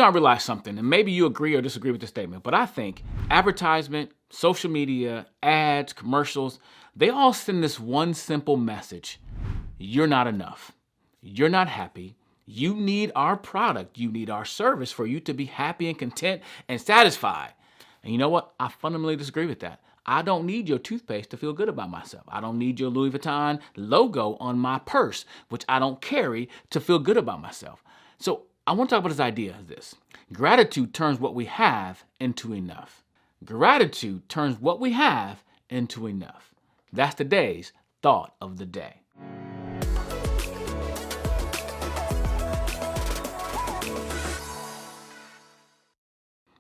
I realized something, and maybe you agree or disagree with this statement, but I think advertisement, social media, ads, commercials, they all send this one simple message. You're not enough. You're not happy. You need our product. You need our service for you to be happy and content and satisfied. And you know what? I fundamentally disagree with that. I don't need your toothpaste to feel good about myself. I don't need your Louis Vuitton logo on my purse, which I don't carry, to feel good about myself. So I want to talk about this idea of this. Gratitude turns what we have into enough. Gratitude turns what we have into enough. That's today's thought of the day.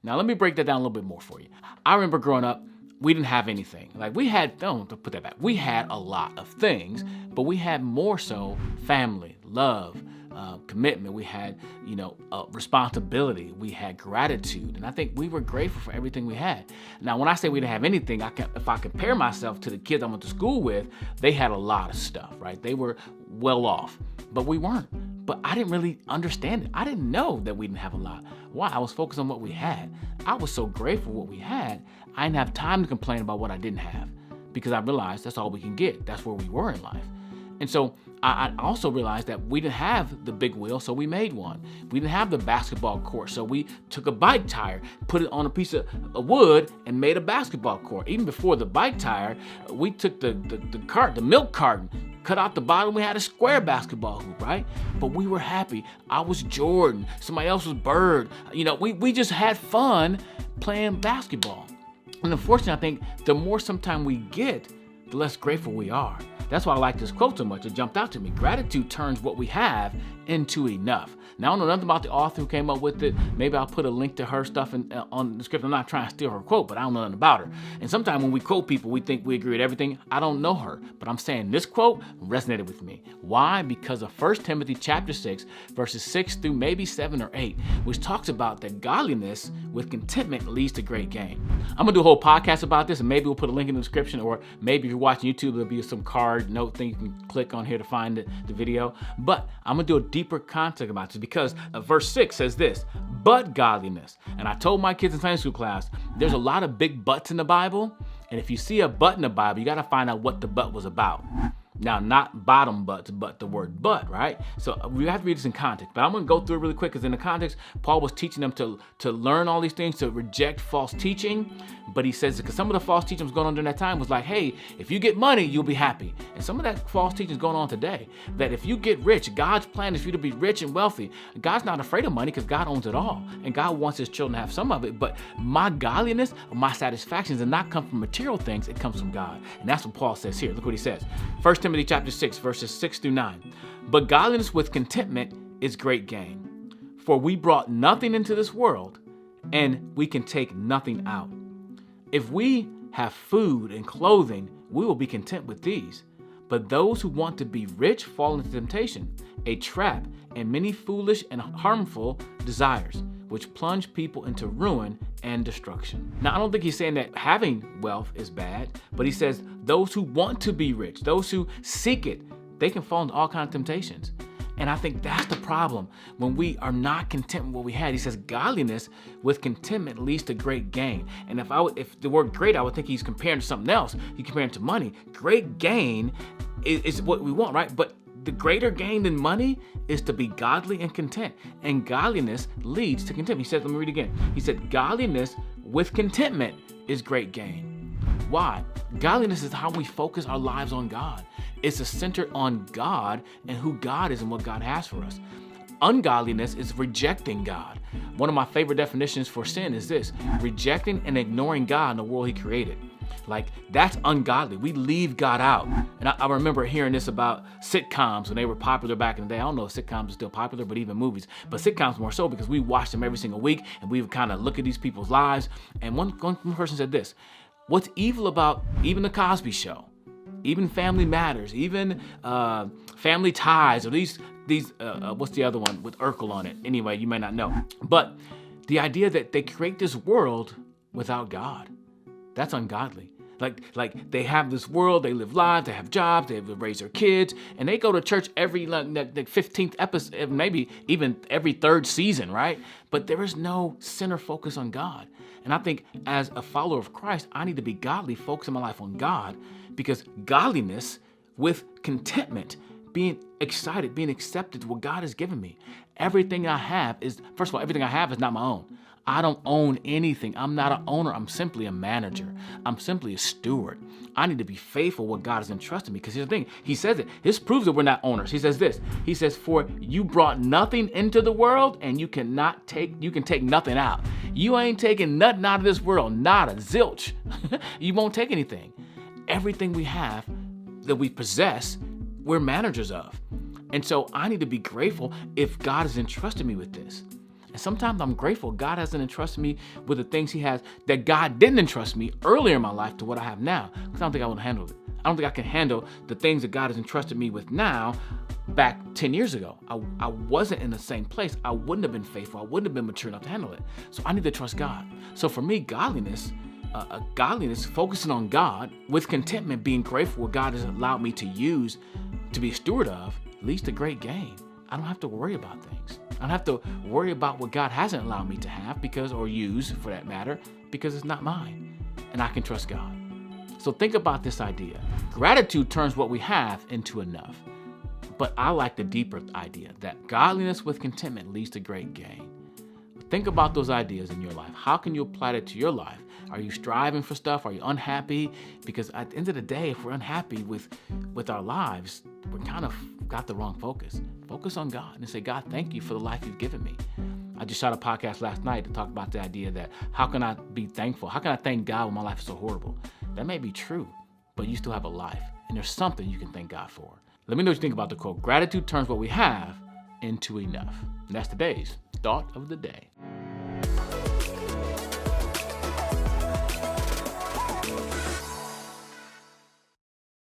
Now, let me break that down a little bit more for you. I remember growing up, we didn't have anything. We had a lot of things, but we had more so family, love, commitment. We had, responsibility. We had gratitude. And I think we were grateful for everything we had. Now, when I say we didn't have anything, if I compare myself to the kids I went to school with, they had a lot of stuff, right? They were well off, but we weren't. But I didn't really understand it. I didn't know that we didn't have a lot. Why? I was focused on what we had. I was so grateful for what we had, I didn't have time to complain about what I didn't have because I realized that's all we can get. That's where we were in life. And so I also realized that we didn't have the big wheel, so we made one. We didn't have the basketball court, so we took a bike tire, put it on a piece of wood, and made a basketball court. Even before the bike tire, we took the milk carton, cut out the bottom, we had a square basketball hoop, right? But we were happy. I was Jordan, somebody else was Bird. We just had fun playing basketball. And unfortunately, I think the more sometime we get, the less grateful we are. That's why I like this quote so much. It jumped out to me. Gratitude turns what we have into enough. Now, I don't know nothing about the author who came up with it. Maybe I'll put a link to her stuff on the script. I'm not trying to steal her quote, but I don't know nothing about her. And sometimes when we quote people, we think we agree with everything. I don't know her, but I'm saying this quote resonated with me. Why? Because of 1 Timothy chapter 6, verses 6 through maybe 7 or 8, which talks about that godliness with contentment leads to great gain. I'm going to do a whole podcast about this, and maybe we'll put a link in the description, or maybe if you're watching YouTube, there'll be some card note thing you can click on here to find the video. But I'm going to do a deeper context about this because verse 6 says this, but godliness. And I told my kids in Sunday school class, there's a lot of big buts in the Bible. And if you see a but in the Bible, you got to find out what the but was about. Now, not bottom butts, but the word but, right? So we have to read this in context. But I'm going to go through it really quick because in the context, Paul was teaching them to learn all these things, to reject false teaching. But he says, because some of the false teaching was going on during that time was like, hey, if you get money, you'll be happy. And some of that false teaching is going on today, that if you get rich, God's plan is for you to be rich and wealthy. God's not afraid of money because God owns it all. And God wants his children to have some of it. But my godliness or my satisfaction does not come from material things. It comes from God. And that's what Paul says here. Look what he says. 1 Timothy chapter 6, verses 6 through 9. But godliness with contentment is great gain. For we brought nothing into this world, and we can take nothing out. If we have food and clothing, we will be content with these. But those who want to be rich fall into temptation, a trap, and many foolish and harmful desires, which plunge people into ruin and destruction. Now, I don't think he's saying that having wealth is bad, but he says those who want to be rich, those who seek it, they can fall into all kinds of temptations. And I think that's the problem when we are not content with what we had. He says godliness with contentment leads to great gain. And if the word great, I would think he's comparing to something else. He's comparing to money. Great gain is what we want, right? But the greater gain than money is to be godly and content. And godliness leads to contentment. He said, let me read again. He said, godliness with contentment is great gain. Why? Godliness is how we focus our lives on God. It's a center on God and who God is and what God has for us. Ungodliness is rejecting God. One of my favorite definitions for sin is this: rejecting and ignoring God and the world he created. Like, that's ungodly. We leave God out. And I remember hearing this about sitcoms when they were popular back in the day. I don't know if sitcoms are still popular, but even movies. But sitcoms more so because we watch them every single week and we would kind of look at these people's lives. And one person said this: what's evil about even the Cosby Show, even Family Matters, even Family Ties, or these what's the other one with Urkel on it? Anyway, you may not know. But the idea that they create this world without God, that's ungodly. Like they have this world, they live lives, they have jobs, they raise their kids, and they go to church every the 15th episode, maybe even every third season, right? But there is no center focus on God. And I think as a follower of Christ, I need to be godly, focusing my life on God, because godliness with contentment, being excited, being accepted to what God has given me. Everything I have is, first of all, everything I have is not my own. I don't own anything. I'm not an owner. I'm simply a manager. I'm simply a steward. I need to be faithful what God has entrusted me. Because here's the thing. He says it. This proves that we're not owners. He says this. He says, for you brought nothing into the world, and you can take nothing out. You ain't taking nothing out of this world. Not a zilch. You won't take anything. Everything we have that we possess, we're managers of. And so I need to be grateful if God has entrusted me with this. And sometimes I'm grateful God hasn't entrusted me with the things he has that God didn't entrust me earlier in my life to what I have now, because I don't think I would handle it. I don't think I can handle the things that God has entrusted me with now back 10 years ago. I wasn't in the same place. I wouldn't have been faithful. I wouldn't have been mature enough to handle it. So I need to trust God. So for me, godliness, focusing on God with contentment, being grateful what God has allowed me to use to be a steward of, leads to great gain. I don't have to worry about things. I don't have to worry about what God hasn't allowed me to have or use for that matter, because it's not mine. And I can trust God. So think about this idea. Gratitude turns what we have into enough. But I like the deeper idea that godliness with contentment leads to great gain. Think about those ideas in your life. How can you apply that to your life? Are you striving for stuff? Are you unhappy? Because at the end of the day, if we're unhappy with our lives, we're kind of got the wrong focus. Focus on God and say, God, thank you for the life you've given me. I just shot a podcast last night to talk about the idea that how can I be thankful? How can I thank God when my life is so horrible? That may be true, but you still have a life, and there's something you can thank God for. Let me know what you think about the quote. Gratitude turns what we have into enough. And that's today's thought of the day.